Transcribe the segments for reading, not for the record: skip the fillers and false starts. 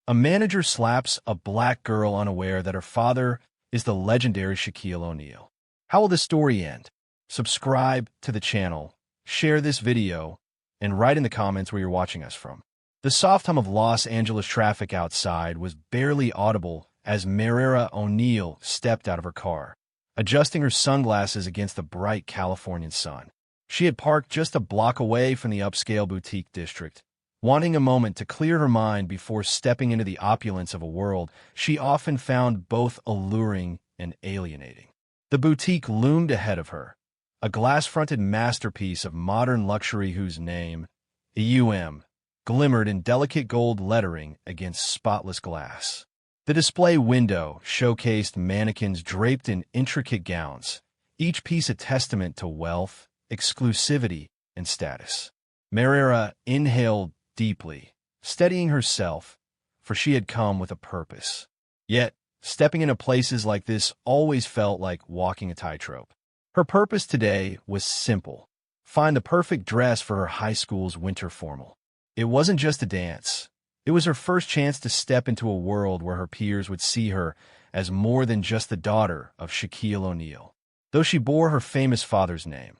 A manager slaps a black girl unaware that her father is the legendary Shaquille O'Neal. How will this story end? Subscribe to the channel, share this video, and write in the comments where you're watching us from. The soft hum of Los Angeles traffic outside was barely audible as Merera O'Neal stepped out of her car, adjusting her sunglasses against the bright Californian sun. She had parked just a block away from the upscale boutique district, wanting a moment to clear her mind before stepping into the opulence of a world she often found both alluring and alienating. The boutique loomed ahead of her, a glass-fronted masterpiece of modern luxury whose name, EUM, glimmered in delicate gold lettering against spotless glass. The display window showcased mannequins draped in intricate gowns, each piece a testament to wealth, exclusivity, and status. Merera inhaled deeply, steadying herself, for she had come with a purpose. Yet, stepping into places like this always felt like walking a tightrope. Her purpose today was simple: find the perfect dress for her high school's winter formal. It wasn't just a dance. It was her first chance to step into a world where her peers would see her as more than just the daughter of Shaquille O'Neal. Though she bore her famous father's name,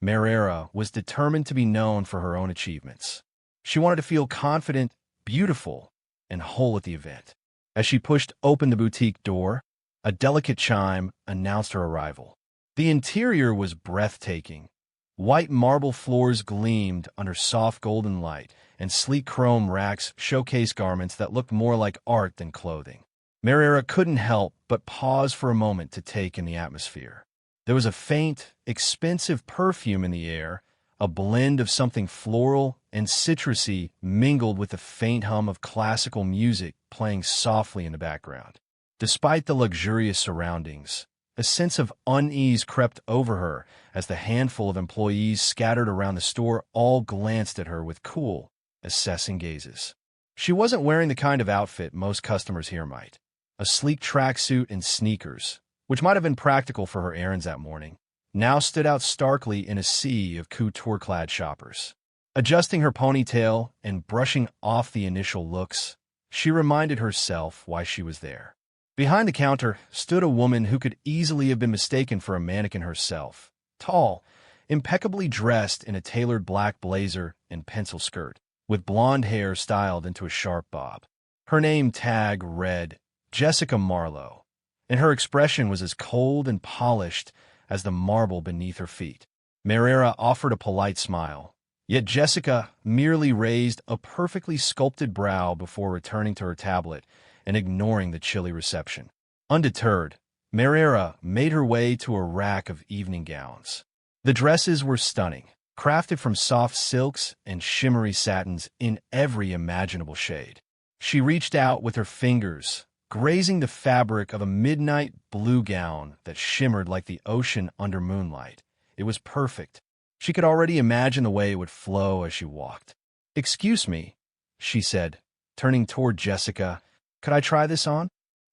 Merera was determined to be known for her own achievements. She wanted to feel confident, beautiful, and whole at the event. As she pushed open the boutique door, a delicate chime announced her arrival. The interior was breathtaking. White marble floors gleamed under soft golden light, and sleek chrome racks showcased garments that looked more like art than clothing. Merera couldn't help but pause for a moment to take in the atmosphere. There was a faint, expensive perfume in the air, a blend of something floral and citrusy mingled with the faint hum of classical music playing softly in the background. Despite the luxurious surroundings, a sense of unease crept over her as the handful of employees scattered around the store all glanced at her with cool, assessing gazes. She wasn't wearing the kind of outfit most customers here might. A sleek tracksuit and sneakers, which might have been practical for her errands that morning, now stood out starkly in a sea of couture-clad shoppers. Adjusting her ponytail and brushing off the initial looks, she reminded herself why she was there. Behind the counter stood a woman who could easily have been mistaken for a mannequin herself, tall, impeccably dressed in a tailored black blazer and pencil skirt, with blonde hair styled into a sharp bob. Her name tag read Jessica Marlo, and her expression was as cold and polished as the marble beneath her feet. Merera offered a polite smile, yet Jessica merely raised a perfectly sculpted brow before returning to her tablet and ignoring the chilly reception. Undeterred, Merera made her way to a rack of evening gowns. The dresses were stunning, crafted from soft silks and shimmery satins in every imaginable shade. She reached out with her fingers, grazing the fabric of a midnight blue gown that shimmered like the ocean under moonlight. It was perfect. She could already imagine the way it would flow as she walked. "Excuse me," she said, turning toward Jessica. "Could I try this on?"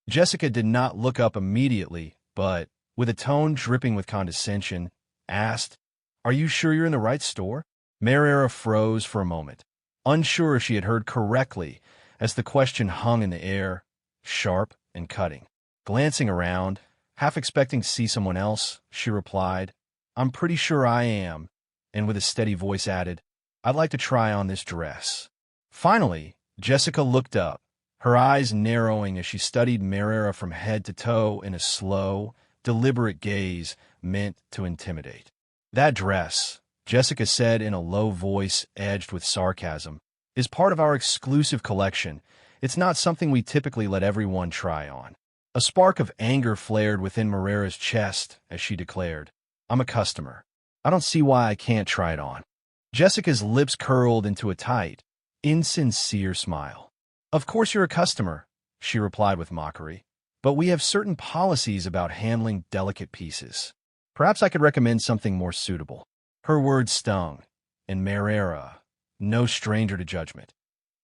Jessica did not look up immediately, but, with a tone dripping with condescension, asked, "Are you sure you're in the right store?" Merera froze for a moment, unsure if she had heard correctly, as the question hung in the air, sharp and cutting. Glancing around, half expecting to see someone else, she replied, "I'm pretty sure I am," and with a steady voice added, "I'd like to try on this dress." Finally, Jessica looked up, her eyes narrowing as she studied Merera from head to toe in a slow, deliberate gaze meant to intimidate. "That dress," Jessica said in a low voice edged with sarcasm, "is part of our exclusive collection. It's not something we typically let everyone try on." A spark of anger flared within Merera's chest as she declared, "I'm a customer. I don't see why I can't try it on." Jessica's lips curled into a tight, insincere smile. "Of course you're a customer," she replied with mockery, "but we have certain policies about handling delicate pieces. Perhaps I could recommend something more suitable." Her words stung, and Merera, no stranger to judgment,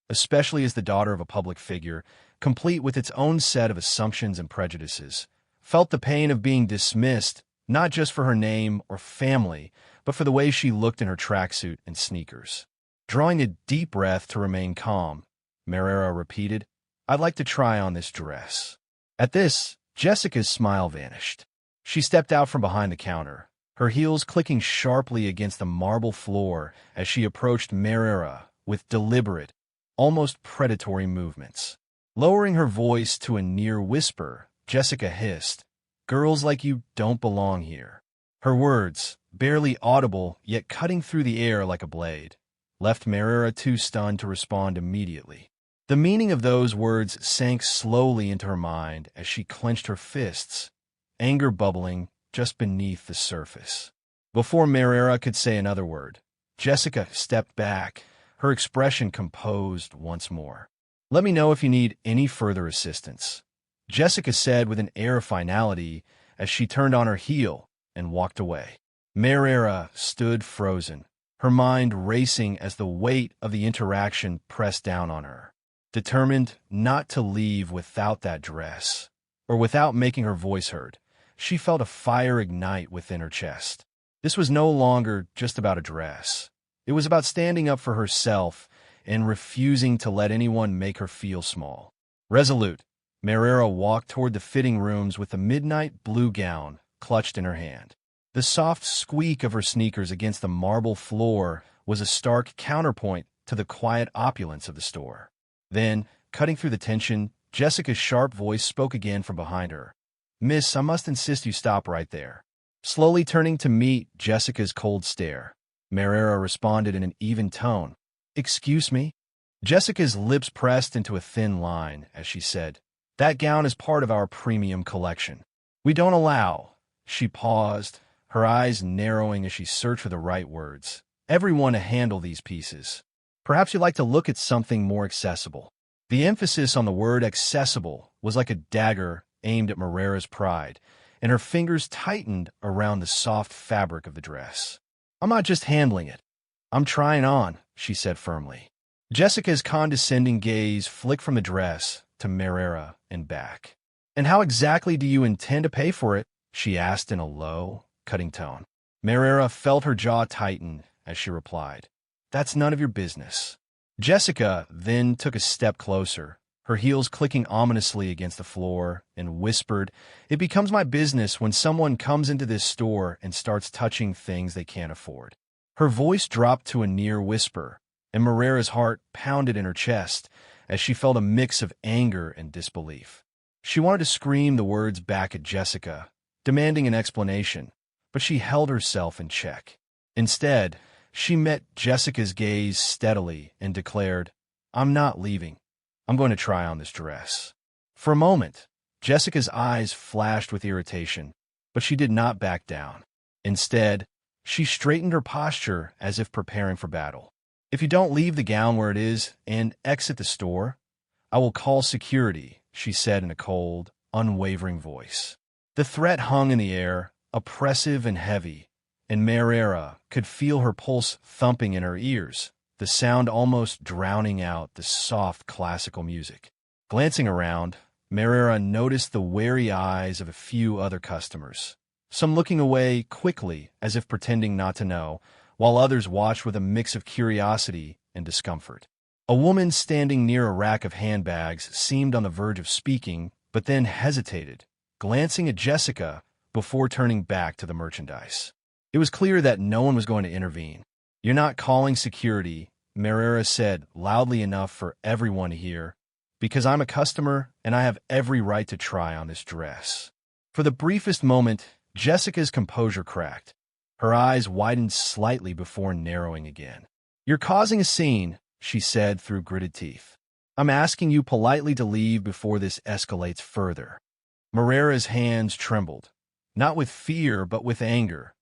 especially as the daughter of a public figure, complete with its own set of assumptions and prejudices, felt the pain of being dismissed, not just for her name or family, but for the way she looked in her tracksuit and sneakers. Drawing a deep breath to remain calm, Merera repeated, I'd like to try on this dress. At this, Jessica's smile vanished. She stepped out from behind the counter, her heels clicking sharply against the marble floor as she approached Merera with deliberate, almost predatory movements. Lowering her voice to a near whisper, Jessica hissed, "Girls like you don't belong here." Her words, barely audible yet cutting through the air like a blade, left Merera too stunned to respond immediately. The meaning of those words sank slowly into her mind as she clenched her fists, anger bubbling just beneath the surface. Before Merera could say another word, Jessica stepped back, her expression composed once more. "Let me know if you need any further assistance," Jessica said with an air of finality as she turned on her heel and walked away. Merera stood frozen, her mind racing as the weight of the interaction pressed down on her. Determined not to leave without that dress, or without making her voice heard, she felt a fire ignite within her chest. This was no longer just about a dress. It was about standing up for herself and refusing to let anyone make her feel small. Resolute, Merera walked toward the fitting rooms with the midnight blue gown clutched in her hand. The soft squeak of her sneakers against the marble floor was a stark counterpoint to the quiet opulence of the store. Then, cutting through the tension, Jessica's sharp voice spoke again from behind her. "Miss, I must insist you stop right there." Slowly turning to meet Jessica's cold stare, Merera responded in an even tone. "Excuse me?" Jessica's lips pressed into a thin line as she said, "That gown is part of our premium collection. We don't allow—" She paused, her eyes narrowing as she searched for the right words. "Everyone to handle these pieces. Perhaps you'd like to look at something more accessible." The emphasis on the word accessible was like a dagger aimed at Merera's pride, and her fingers tightened around the soft fabric of the dress. "I'm not just handling it. I'm trying on," she said firmly. Jessica's condescending gaze flicked from the dress to Merera and back. "And how exactly do you intend to pay for it?" she asked in a low, cutting tone. Merera felt her jaw tighten as she replied, "That's none of your business." Jessica then took a step closer, her heels clicking ominously against the floor, and whispered, "It becomes my business when someone comes into this store and starts touching things they can't afford." Her voice dropped to a near whisper, and Merera's heart pounded in her chest as she felt a mix of anger and disbelief. She wanted to scream the words back at Jessica, demanding an explanation, but she held herself in check. Instead, she met Jessica's gaze steadily and declared, "I'm not leaving. I'm going to try on this dress." For a moment, Jessica's eyes flashed with irritation, but she did not back down. Instead, she straightened her posture as if preparing for battle. "If you don't leave the gown where it is and exit the store, I will call security," she said in a cold, unwavering voice. The threat hung in the air, oppressive and heavy, and Merera could feel her pulse thumping in her ears, the sound almost drowning out the soft classical music. Glancing around, Merera noticed the wary eyes of a few other customers, some looking away quickly as if pretending not to know, while others watched with a mix of curiosity and discomfort. A woman standing near a rack of handbags seemed on the verge of speaking, but then hesitated, glancing at Jessica before turning back to the merchandise. It was clear that no one was going to intervene. "You're not calling security," Merera said loudly enough for everyone to hear, "because I'm a customer and I have every right to try on this dress." For the briefest moment, Jessica's composure cracked. Her eyes widened slightly before narrowing again. "You're causing a scene," she said through gritted teeth. "I'm asking you politely to leave before this escalates further." Merera's hands trembled, not with fear but with anger,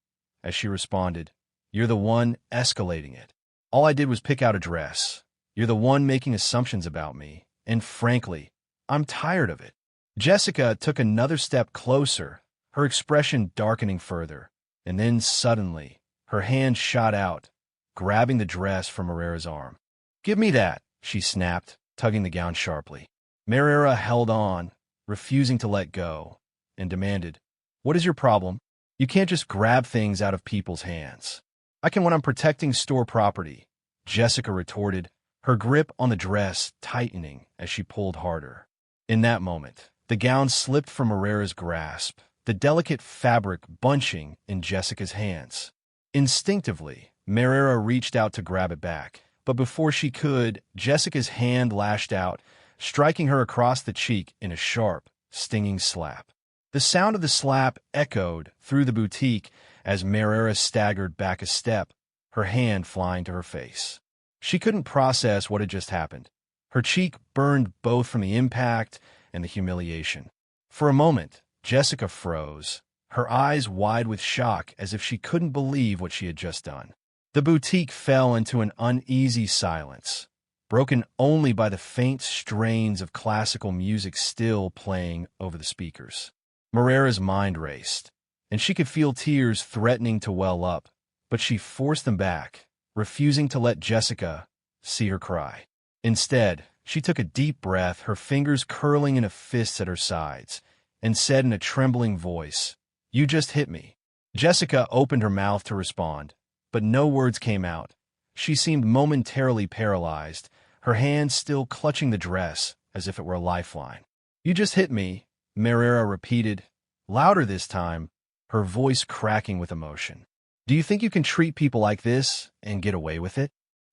as she responded, "You're the one escalating it. All I did was pick out a dress. You're the one making assumptions about me, and frankly, I'm tired of it." Jessica took another step closer, her expression darkening further, and then suddenly, her hand shot out, grabbing the dress from Merera's arm. "Give me that," she snapped, tugging the gown sharply. Merera held on, refusing to let go, and demanded, "What is your problem? You can't just grab things out of people's hands." "I can when I'm protecting store property," Jessica retorted, her grip on the dress tightening as she pulled harder. In that moment, the gown slipped from Merera's grasp, the delicate fabric bunching in Jessica's hands. Instinctively, Merera reached out to grab it back, but before she could, Jessica's hand lashed out, striking her across the cheek in a sharp, stinging slap. The sound of the slap echoed through the boutique as Merera staggered back a step, her hand flying to her face. She couldn't process what had just happened. Her cheek burned both from the impact and the humiliation. For a moment, Jessica froze, her eyes wide with shock as if she couldn't believe what she had just done. The boutique fell into an uneasy silence, broken only by the faint strains of classical music still playing over the speakers. Merera's mind raced, and she could feel tears threatening to well up, but she forced them back, refusing to let Jessica see her cry. Instead, she took a deep breath, her fingers curling into fists at her sides, and said in a trembling voice, "You just hit me." Jessica opened her mouth to respond, but no words came out. She seemed momentarily paralyzed, her hands still clutching the dress as if it were a lifeline. "You just hit me," Merera repeated, louder this time, her voice cracking with emotion. "Do you think you can treat people like this and get away with it?"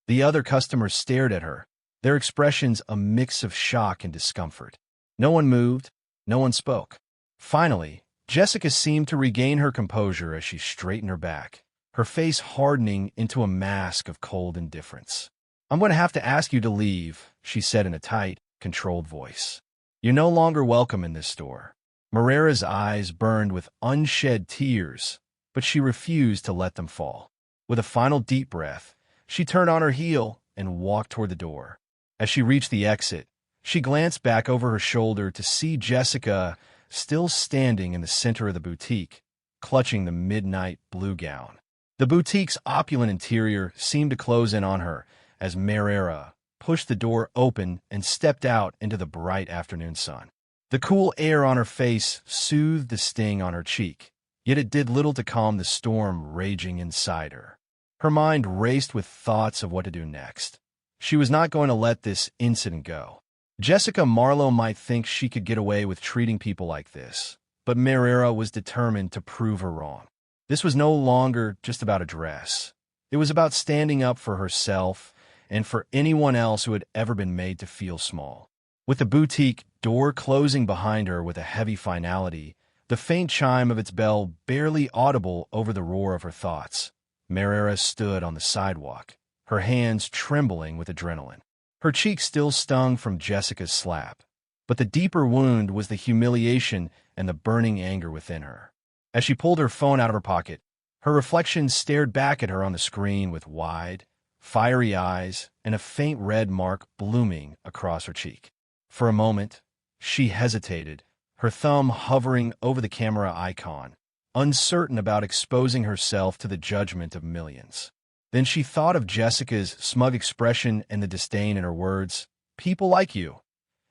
The other customers stared at her, their expressions a mix of shock and discomfort. No one moved, no one spoke. Finally, Jessica seemed to regain her composure as she straightened her back, her face hardening into a mask of cold indifference. "I'm going to have to ask you to leave," she said in a tight, controlled voice. "You're no longer welcome in this store." Merera's eyes burned with unshed tears, but she refused to let them fall. With a final deep breath, she turned on her heel and walked toward the door. As she reached the exit, she glanced back over her shoulder to see Jessica still standing in the center of the boutique, clutching the midnight blue gown. The boutique's opulent interior seemed to close in on her as Merera pushed the door open and stepped out into the bright afternoon sun. The cool air on her face soothed the sting on her cheek, yet it did little to calm the storm raging inside her. Her mind raced with thoughts of what to do next. She was not going to let this incident go. Jessica Marlo might think she could get away with treating people like this, but Merera was determined to prove her wrong. This was no longer just about a dress. It was about standing up for herself and for anyone else who had ever been made to feel small. With the boutique door closing behind her with a heavy finality, the faint chime of its bell barely audible over the roar of her thoughts, Merera stood on the sidewalk, her hands trembling with adrenaline. Her cheek still stung from Jessica's slap, but the deeper wound was the humiliation and the burning anger within her. As she pulled her phone out of her pocket, her reflection stared back at her on the screen with wide, fiery eyes and a faint red mark blooming across her cheek. For a moment, she hesitated, her thumb hovering over the camera icon, uncertain about exposing herself to the judgment of millions. Then she thought of Jessica's smug expression and the disdain in her words, "People like you,"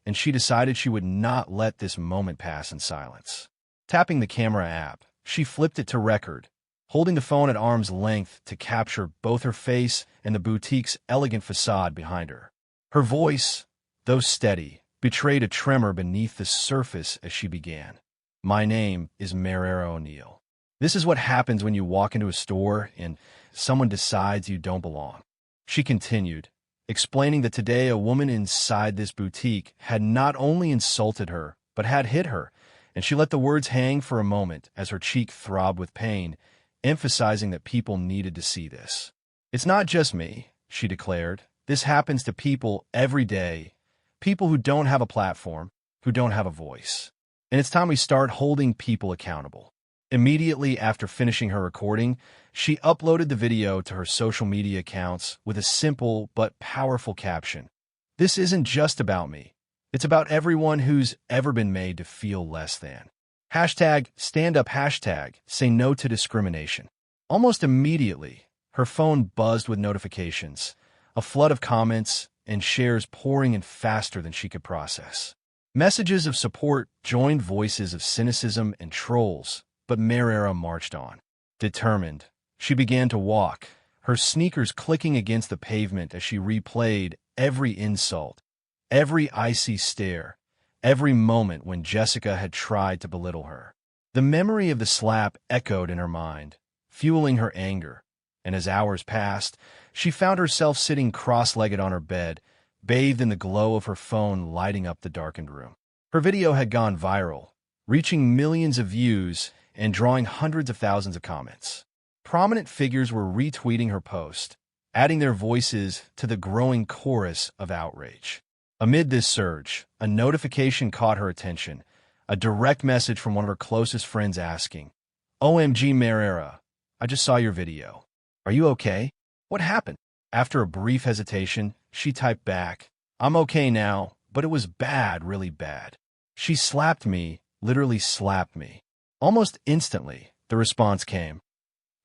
and she decided she would not let this moment pass in silence. Tapping the camera app, she flipped it to record, holding the phone at arm's length to capture both her face and the boutique's elegant facade behind her. Her voice, though steady, betrayed a tremor beneath the surface as she began. "My name is Merera O'Neal. This is what happens when you walk into a store and someone decides you don't belong." She continued, explaining that today a woman inside this boutique had not only insulted her, but had hit her, and she let the words hang for a moment as her cheek throbbed with pain, emphasizing that people needed to see this. "It's not just me," she declared. "This happens to people every day, people who don't have a platform, who don't have a voice. And it's time we start holding people accountable." Immediately after finishing her recording, she uploaded the video to her social media accounts with a simple but powerful caption. "This isn't just about me. It's about everyone who's ever been made to feel less than. Hashtag stand up, hashtag say no to discrimination." Almost immediately, her phone buzzed with notifications, a flood of comments and shares pouring in faster than she could process. Messages of support joined voices of cynicism and trolls, but Merera marched on. Determined, she began to walk, her sneakers clicking against the pavement as she replayed every insult, every icy stare, every moment when Jessica had tried to belittle her. The memory of the slap echoed in her mind, fueling her anger, and as hours passed, she found herself sitting cross-legged on her bed, bathed in the glow of her phone lighting up the darkened room. Her video had gone viral, reaching millions of views and drawing hundreds of thousands of comments. Prominent figures were retweeting her post, adding their voices to the growing chorus of outrage. Amid this surge, a notification caught her attention, a direct message from one of her closest friends asking, "OMG Merera, I just saw your video. Are you okay? What happened?" After a brief hesitation, she typed back, "I'm okay now, but it was bad, really bad. She slapped me, literally slapped me." Almost instantly, the response came,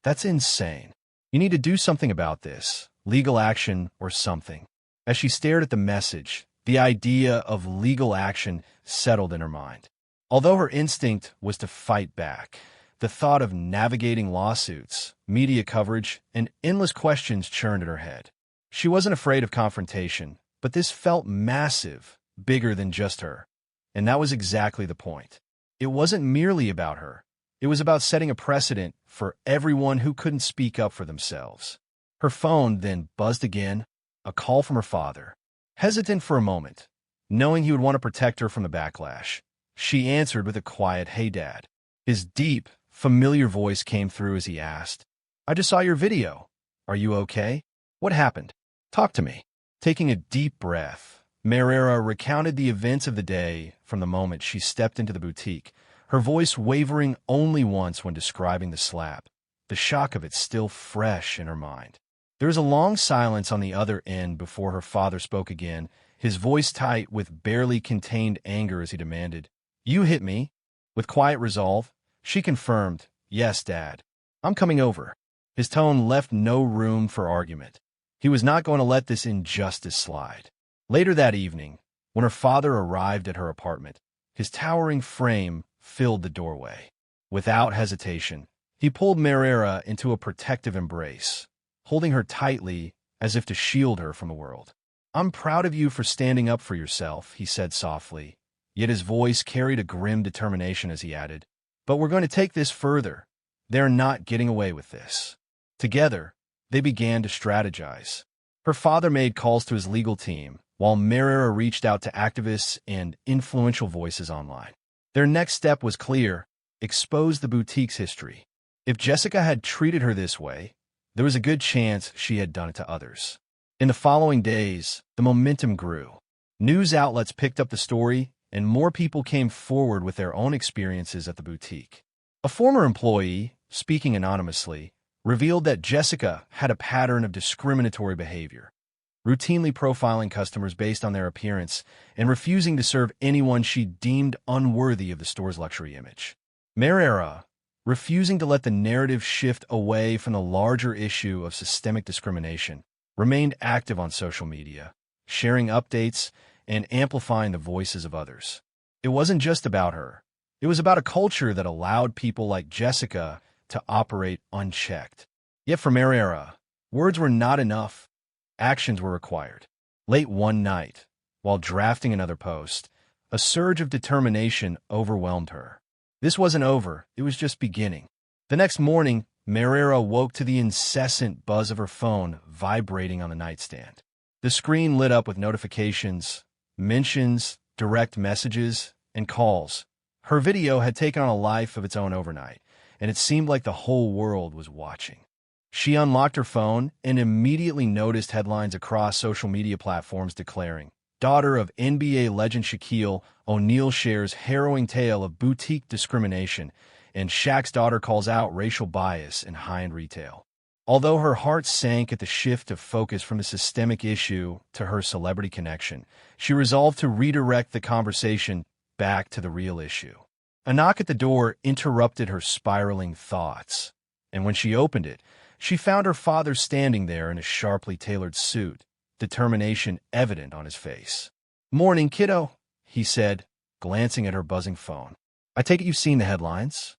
"That's insane. You need to do something about this, legal action or something." As she stared at the message, the idea of legal action settled in her mind. Although her instinct was to fight back, the thought of navigating lawsuits, media coverage, and endless questions churned in her head. She wasn't afraid of confrontation, but this felt massive, bigger than just her. And that was exactly the point. It wasn't merely about her. It was about setting a precedent for everyone who couldn't speak up for themselves. Her phone then buzzed again, a call from her father. Hesitant for a moment, knowing he would want to protect her from the backlash, she answered with a quiet, "Hey, Dad." His deep, familiar voice came through as he asked, "I just saw your video. Are you okay? What happened? Talk to me." Taking a deep breath, Merera recounted the events of the day from the moment she stepped into the boutique, her voice wavering only once when describing the slap, the shock of it still fresh in her mind. There was a long silence on the other end before her father spoke again, his voice tight with barely contained anger as he demanded, "You hit me." With quiet resolve, she confirmed, "Yes, Dad. I'm coming over." His tone left no room for argument. He was not going to let this injustice slide. Later that evening, when her father arrived at her apartment, his towering frame filled the doorway. Without hesitation, he pulled Merera into a protective embrace, holding her tightly as if to shield her from the world. "I'm proud of you for standing up for yourself," he said softly, yet his voice carried a grim determination as he added, "But we're going to take this further. They're not getting away with this." Together, they began to strategize. Her father made calls to his legal team, while Merera reached out to activists and influential voices online. Their next step was clear: expose the boutique's history. If Jessica had treated her this way, there was a good chance she had done it to others. In the following days, the momentum grew. News outlets picked up the story, and more people came forward with their own experiences at the boutique. A former employee, speaking anonymously, revealed that Jessica had a pattern of discriminatory behavior, routinely profiling customers based on their appearance and refusing to serve anyone she deemed unworthy of the store's luxury image. Merera, refusing to let the narrative shift away from the larger issue of systemic discrimination, remained active on social media, sharing updates and amplifying the voices of others. It wasn't just about her. It was about a culture that allowed people like Jessica to operate unchecked. Yet for Merera, words were not enough. Actions were required. Late one night, while drafting another post, a surge of determination overwhelmed her. This wasn't over, it was just beginning. The next morning, Merera woke to the incessant buzz of her phone vibrating on the nightstand. The screen lit up with notifications, mentions, direct messages, and calls. Her video had taken on a life of its own overnight, and it seemed like the whole world was watching. She unlocked her phone and immediately noticed headlines across social media platforms declaring, "Daughter of NBA legend Shaquille O'Neal shares harrowing tale of boutique discrimination," and "Shaq's daughter calls out racial bias in high-end retail." Although her heart sank at the shift of focus from the systemic issue to her celebrity connection, she resolved to redirect the conversation back to the real issue. A knock at the door interrupted her spiraling thoughts, and when she opened it, she found her father standing there in a sharply tailored suit, determination evident on his face. "Morning, kiddo," he said, glancing at her buzzing phone. "I take it you've seen the headlines?"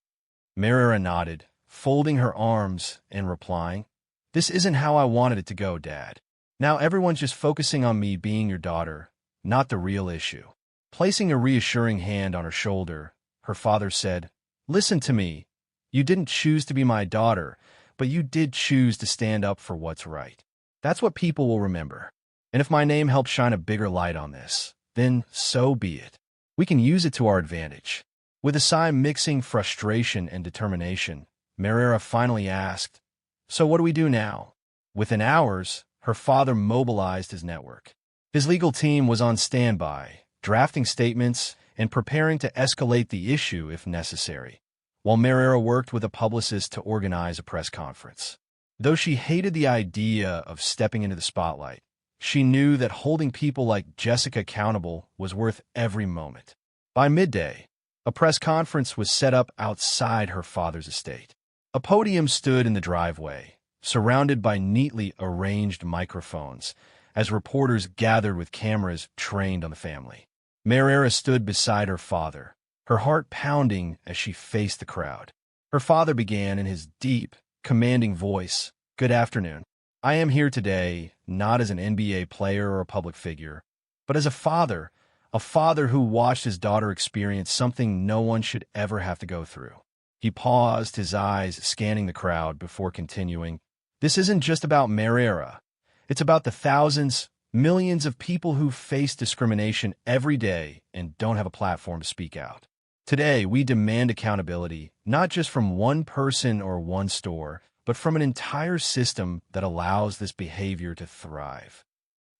Merera nodded, folding her arms and replying, "This isn't how I wanted it to go, Dad. Now everyone's just focusing on me being your daughter, not the real issue. Placing a reassuring hand on her shoulder, her father said, "Listen to me. You didn't choose to be my daughter, but you did choose to stand up for what's right. That's what people will remember. And if my name helps shine a bigger light on this, then so be it. We can use it to our advantage." With a sigh mixing frustration and determination, Merera finally asked, "So what do we do now?" Within hours, her father mobilized his network. His legal team was on standby, drafting statements and preparing to escalate the issue if necessary, while Merera worked with a publicist to organize a press conference. Though she hated the idea of stepping into the spotlight, she knew that holding people like Jessica accountable was worth every moment. By midday, a press conference was set up outside her father's estate. A podium stood in the driveway, surrounded by neatly arranged microphones, as reporters gathered with cameras trained on the family. Merera stood beside her father, her heart pounding as she faced the crowd. Her father began in his deep, commanding voice, "Good afternoon. I am here today not as an NBA player or a public figure, but as a father who watched his daughter experience something no one should ever have to go through." He paused, his eyes scanning the crowd before continuing, "This isn't just about Merera. It's about the thousands, millions of people who face discrimination every day and don't have a platform to speak out. Today, we demand accountability, not just from one person or one store, but from an entire system that allows this behavior to thrive."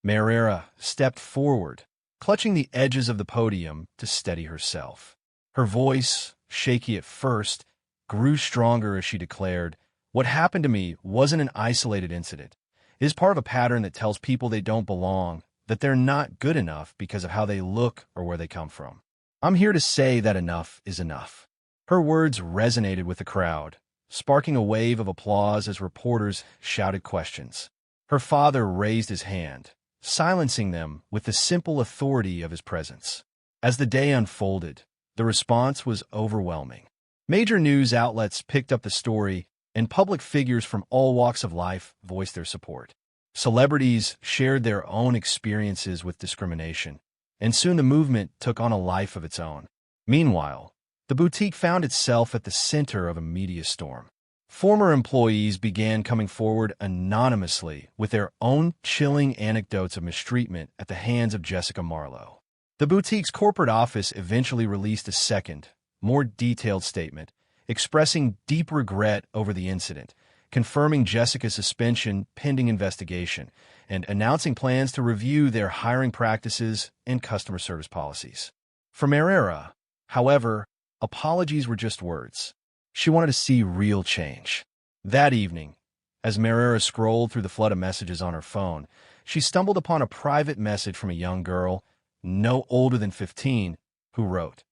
Merera stepped forward, clutching the edges of the podium to steady herself. Her voice, shaky at first, grew stronger as she declared, "What happened to me wasn't an isolated incident. It is part of a pattern that tells people they don't belong, that they're not good enough because of how they look or where they come from. I'm here to say that enough is enough." Her words resonated with the crowd, sparking a wave of applause as reporters shouted questions. Her father raised his hand, silencing them with the simple authority of his presence. As the day unfolded, the response was overwhelming. Major news outlets picked up the story, and public figures from all walks of life voiced their support. Celebrities shared their own experiences with discrimination, and soon the movement took on a life of its own. Meanwhile, the boutique found itself at the center of a media storm. Former employees began coming forward anonymously with their own chilling anecdotes of mistreatment at the hands of Jessica Marlo. The boutique's corporate office eventually released a second, more detailed statement, expressing deep regret over the incident, confirming Jessica's suspension pending investigation, and announcing plans to review their hiring practices and customer service policies. For Merera, however, apologies were just words. She wanted to see real change. That evening, as Merera scrolled through the flood of messages on her phone, she stumbled upon a private message from a young girl, no older than 15, who wrote,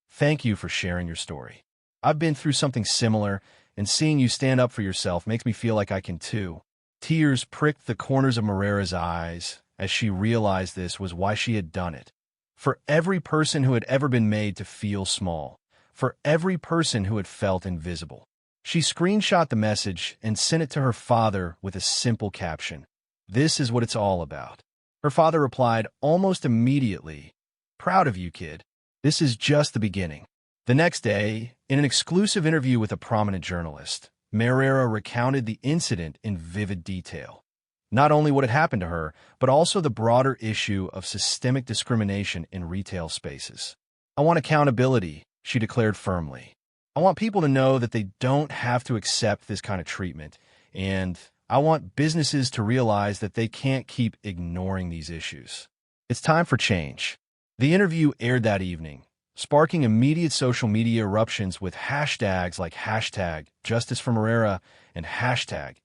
"Thank you for sharing your story. I've been through something similar, and seeing you stand up for yourself makes me feel like I can too." Tears pricked the corners of Merera's eyes as she realized this was why she had done it. For every person who had ever been made to feel small, for every person who had felt invisible. She screenshot the message and sent it to her father with a simple caption, "This is what it's all about." Her father replied almost immediately, "Proud of you, kid. This is just the beginning." The next day, in an exclusive interview with a prominent journalist, Merera recounted the incident in vivid detail. Not only what had happened to her, but also the broader issue of systemic discrimination in retail spaces. "I want accountability," she declared firmly. "I want people to know that they don't have to accept this kind of treatment, and I want businesses to realize that they can't keep ignoring these issues. It's time for change." The interview aired that evening, sparking immediate social media eruptions with hashtags like #JusticeForMerera and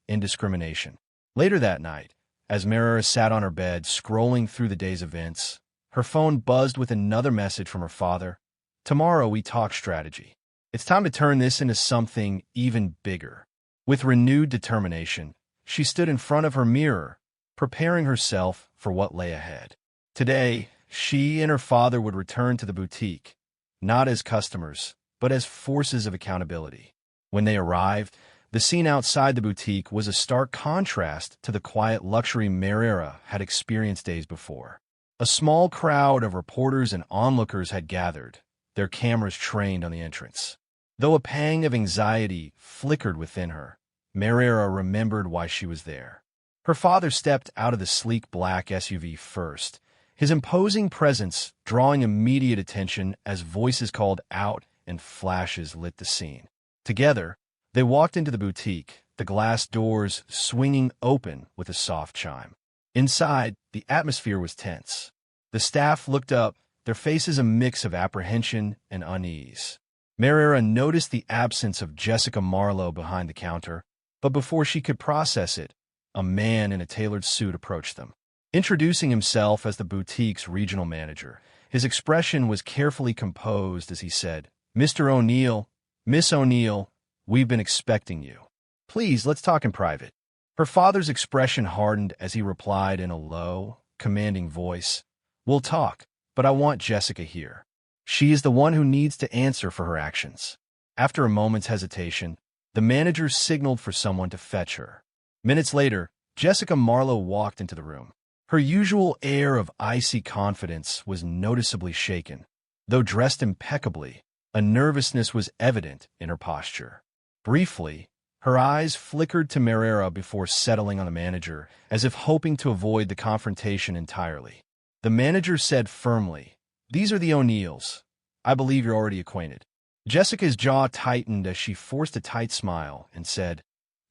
#Indiscrimination. Later that night, as Merera sat on her bed scrolling through the day's events, her phone buzzed with another message from her father. "Tomorrow we talk strategy. It's time to turn this into something even bigger." With renewed determination, she stood in front of her mirror, preparing herself for what lay ahead. Today, she and her father would return to the boutique, not as customers, but as forces of accountability. When they arrived, The scene outside the boutique was a stark contrast to the quiet luxury Merera had experienced days before. A small crowd of reporters and onlookers had gathered, their cameras trained on the entrance. Though a pang of anxiety flickered within her, Merera remembered why she was there. Her father stepped out of the sleek black SUV first, his imposing presence drawing immediate attention as voices called out and flashes lit the scene. Together, they walked into the boutique, the glass doors swinging open with a soft chime. Inside, the atmosphere was tense. The staff looked up, their faces a mix of apprehension and unease. Merera noticed the absence of Jessica Marlo behind the counter, but before she could process it, a man in a tailored suit approached them. Introducing himself as the boutique's regional manager, his expression was carefully composed as he said, "Mr. O'Neal, Miss O'Neal, we've been expecting you. Please, let's talk in private." Her father's expression hardened as he replied in a low, commanding voice, "We'll talk, but I want Jessica here. She is the one who needs to answer for her actions." After a moment's hesitation, the manager signaled for someone to fetch her. Minutes later, Jessica Marlo walked into the room. Her usual air of icy confidence was noticeably shaken. Though dressed impeccably, a nervousness was evident in her posture. Briefly, her eyes flickered to Merera before settling on the manager, as if hoping to avoid the confrontation entirely. The manager said firmly, "These are the O'Neals. I believe you're already acquainted." Jessica's jaw tightened as she forced a tight smile and said,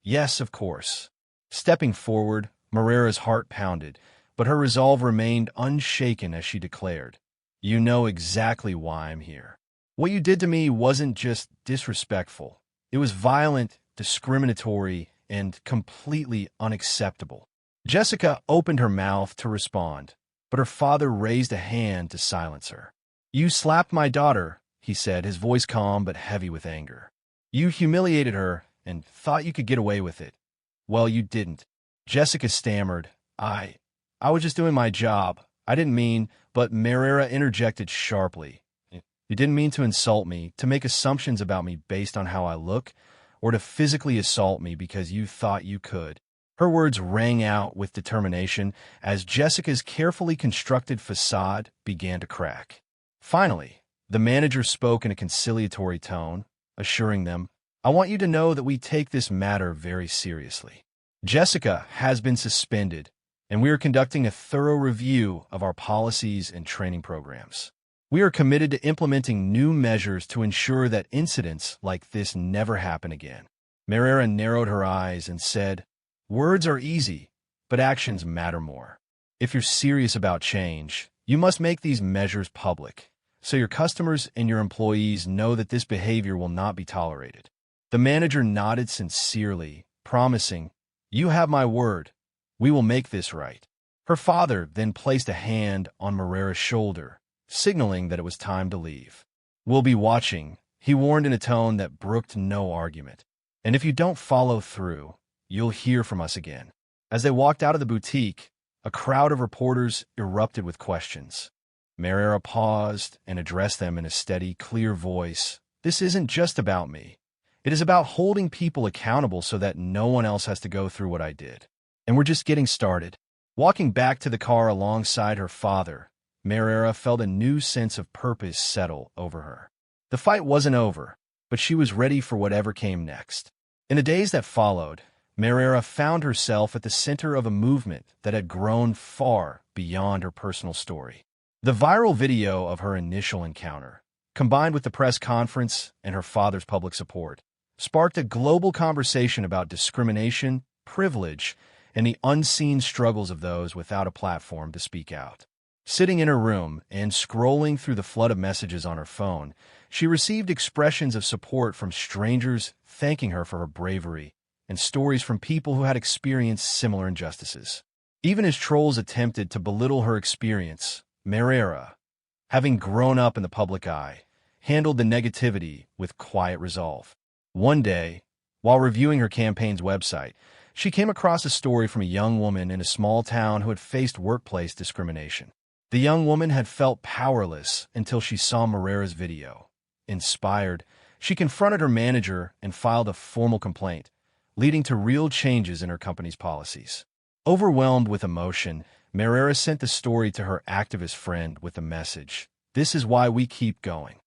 "Yes, of course." Stepping forward, Merera's heart pounded, but her resolve remained unshaken as she declared, "You know exactly why I'm here. What you did to me wasn't just disrespectful. It was violent, discriminatory, and completely unacceptable." Jessica opened her mouth to respond, but her father raised a hand to silence her. "You slapped my daughter," he said, his voice calm but heavy with anger. "You humiliated her and thought you could get away with it. Well, you didn't." Jessica stammered, I was just doing my job. I didn't mean," but Merera interjected sharply. "You didn't mean to insult me, to make assumptions about me based on how I look, or to physically assault me because you thought you could." Her words rang out with determination as Jessica's carefully constructed facade began to crack. Finally, the manager spoke in a conciliatory tone, assuring them, "I want you to know that we take this matter very seriously. Jessica has been suspended, and we are conducting a thorough review of our policies and training programs. We are committed to implementing new measures to ensure that incidents like this never happen again." Merera narrowed her eyes and said, "Words are easy, but actions matter more. If you're serious about change, you must make these measures public, so your customers and your employees know that this behavior will not be tolerated." The manager nodded sincerely, promising, "You have my word. We will make this right." Her father then placed a hand on Merera's shoulder, signaling that it was time to leave. "We'll be watching," he warned in a tone that brooked no argument. "And if you don't follow through, you'll hear from us again." As they walked out of the boutique, a crowd of reporters erupted with questions. Merera paused and addressed them in a steady, clear voice. "This isn't just about me. It is about holding people accountable so that no one else has to go through what I did. And we're just getting started." Walking back to the car alongside her father, Merera felt a new sense of purpose settle over her. The fight wasn't over, but she was ready for whatever came next. In the days that followed, Merera found herself at the center of a movement that had grown far beyond her personal story. The viral video of her initial encounter, combined with the press conference and her father's public support, sparked a global conversation about discrimination, privilege, and the unseen struggles of those without a platform to speak out. Sitting in her room and scrolling through the flood of messages on her phone, she received expressions of support from strangers thanking her for her bravery and stories from people who had experienced similar injustices. Even as trolls attempted to belittle her experience, Merera, having grown up in the public eye, handled the negativity with quiet resolve. One day, while reviewing her campaign's website, she came across a story from a young woman in a small town who had faced workplace discrimination. The young woman had felt powerless until she saw Merera's video. Inspired, she confronted her manager and filed a formal complaint, leading to real changes in her company's policies. Overwhelmed with emotion, Merera sent the story to her activist friend with the message, "This is why we keep going."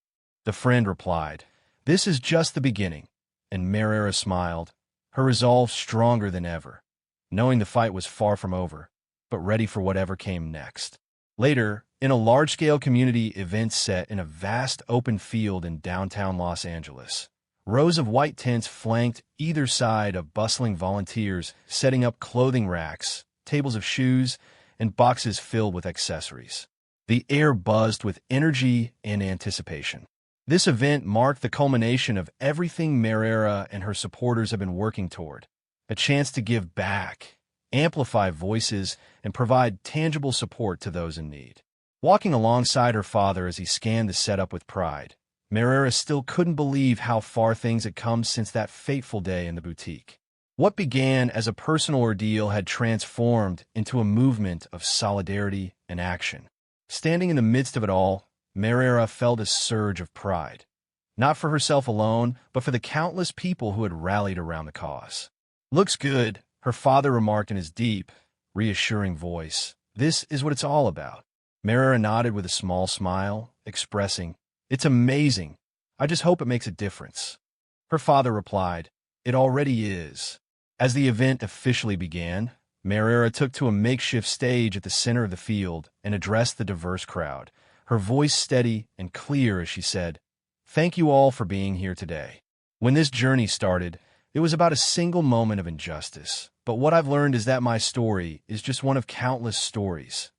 The friend replied, "This is just the beginning," and Merera smiled, her resolve stronger than ever, knowing the fight was far from over, but ready for whatever came next. Later, in a large-scale community event set in a vast open field in downtown Los Angeles, rows of white tents flanked either side of bustling volunteers setting up clothing racks, tables of shoes, and boxes filled with accessories. The air buzzed with energy and anticipation. This event marked the culmination of everything Merera and her supporters have been working toward, a chance to give back, amplify voices, and provide tangible support to those in need. Walking alongside her father as he scanned the setup with pride, Merera still couldn't believe how far things had come since that fateful day in the boutique. What began as a personal ordeal had transformed into a movement of solidarity and action. Standing in the midst of it all, Merera felt a surge of pride, not for herself alone, but for the countless people who had rallied around the cause. "Looks good," her father remarked in his deep, reassuring voice. "This is what it's all about." Merera nodded with a small smile, expressing, "It's amazing. I just hope it makes a difference." Her father replied, "It already is." As the event officially began, Merera took to a makeshift stage at the center of the field and addressed the diverse crowd, her voice steady and clear as she said, "Thank you all for being here today. When this journey started, it was about a single moment of injustice. But what I've learned is that my story is just one of countless stories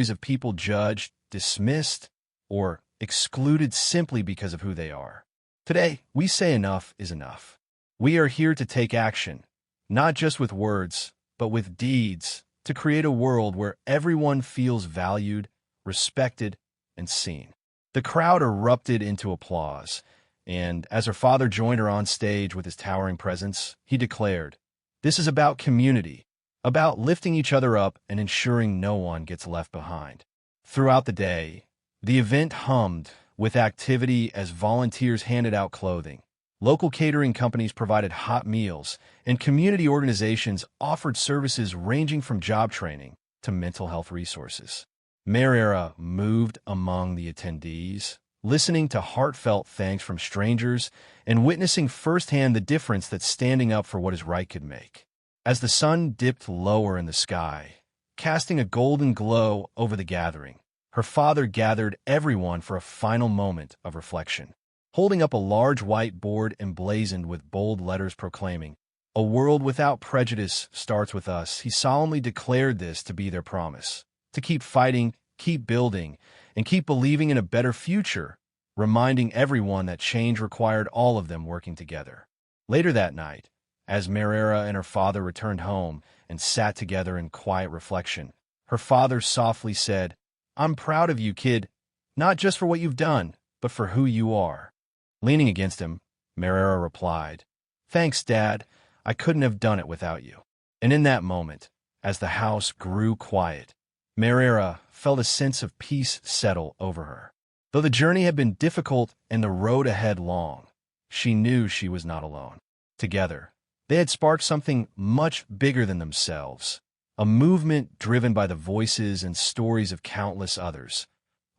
of people judged, dismissed, or excluded simply because of who they are. Today, we say enough is enough. We are here to take action, not just with words, but with deeds, to create a world where everyone feels valued, respected, and seen." The crowd erupted into applause, and as her father joined her on stage with his towering presence, he declared, "This is about community, about lifting each other up and ensuring no one gets left behind." Throughout the day, the event hummed with activity as volunteers handed out clothing. Local catering companies provided hot meals, and community organizations offered services ranging from job training to mental health resources. Merera moved among the attendees, listening to heartfelt thanks from strangers and witnessing firsthand the difference that standing up for what is right could make. As the sun dipped lower in the sky, casting a golden glow over the gathering, her father gathered everyone for a final moment of reflection. Holding up a large white board emblazoned with bold letters proclaiming, "A world without prejudice starts with us," he solemnly declared this to be their promise, to keep fighting, keep building, and keep believing in a better future, reminding everyone that change required all of them working together. Later that night, as Merera and her father returned home and sat together in quiet reflection, her father softly said, "I'm proud of you, kid, not just for what you've done, but for who you are." Leaning against him, Merera replied, "Thanks, Dad. I couldn't have done it without you." And in that moment, as the house grew quiet, Merera felt a sense of peace settle over her. Though the journey had been difficult and the road ahead long, she knew she was not alone. Together, they had sparked something much bigger than themselves, a movement driven by the voices and stories of countless others,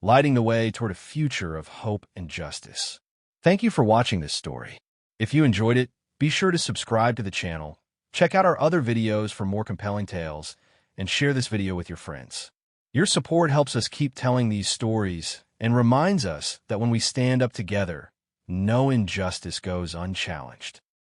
lighting the way toward a future of hope and justice. Thank you for watching this story. If you enjoyed it, be sure to subscribe to the channel, check out our other videos for more compelling tales, and share this video with your friends. Your support helps us keep telling these stories and reminds us that when we stand up together, no injustice goes unchallenged.